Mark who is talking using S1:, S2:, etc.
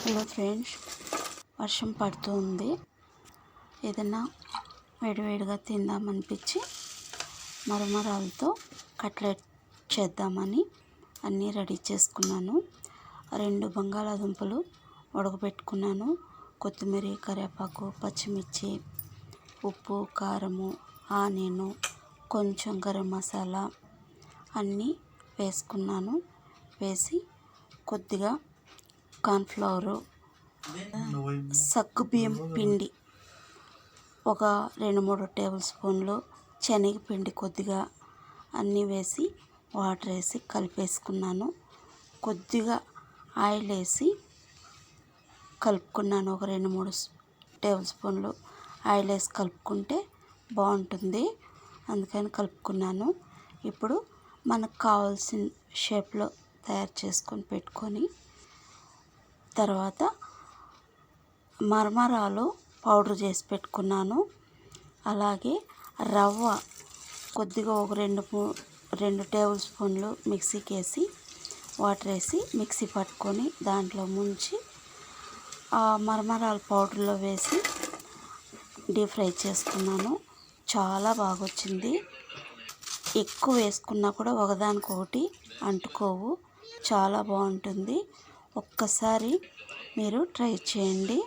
S1: Hello friends, వర్షం పడుతుంది. ఏదైనా వేడివేడిగా తిందామనిపించి మరమరాలతో కట్లెట్ చేద్దామని అన్నీ రెడీ చేసుకున్నాను. 2 బంగాళాదుంపలు ఉడకబెట్టుకున్నాను. కొత్తిమీర, కరివేపాకు, పచ్చిమిర్చి, ఉప్పు, కారము, ఆనియన్, కొంచెం గరం మసాలా అన్నీ వేసుకున్నాను. వేసి కొద్దిగా కార్న్ఫ్లవరు, సగ్గుబియ్యం పిండి ఒక 2-3 టేబుల్ స్పూన్లు, శనగపిండి కొద్దిగా అన్నీ వేసి వాటర్ వేసి కలిపేసుకున్నాను. కొద్దిగా ఆయిల్ వేసి కలుపుకున్నాను. ఒక 2-3 టేబుల్ స్పూన్లు ఆయిల్ వేసి కలుపుకుంటే బాగుంటుంది, అందుకని కలుపుకున్నాను. ఇప్పుడు మనకు కావాల్సిన షేప్లో తయారు చేసుకొని పెట్టుకొని తర్వాత మరమరాలు పౌడర్ చేసి పెట్టుకున్నాను. అలాగే రవ్వ కొద్దిగా ఒక 2 టేబుల్ స్పూన్లు మిక్సీకి వేసి వాటర్ వేసి మిక్సీ పట్టుకొని దాంట్లో ముంచి ఆ మరమరాల పౌడర్లో వేసి డీప్ ఫ్రై చేసుకున్నాను. చాలా బాగా వచ్చింది. ఎక్కువ వేసుకున్నా కూడా ఒకదానికొకటి అంటుకోవు, చాలా బాగుంటుంది. ఒక్కసారి మీరు ట్రై చేయండి.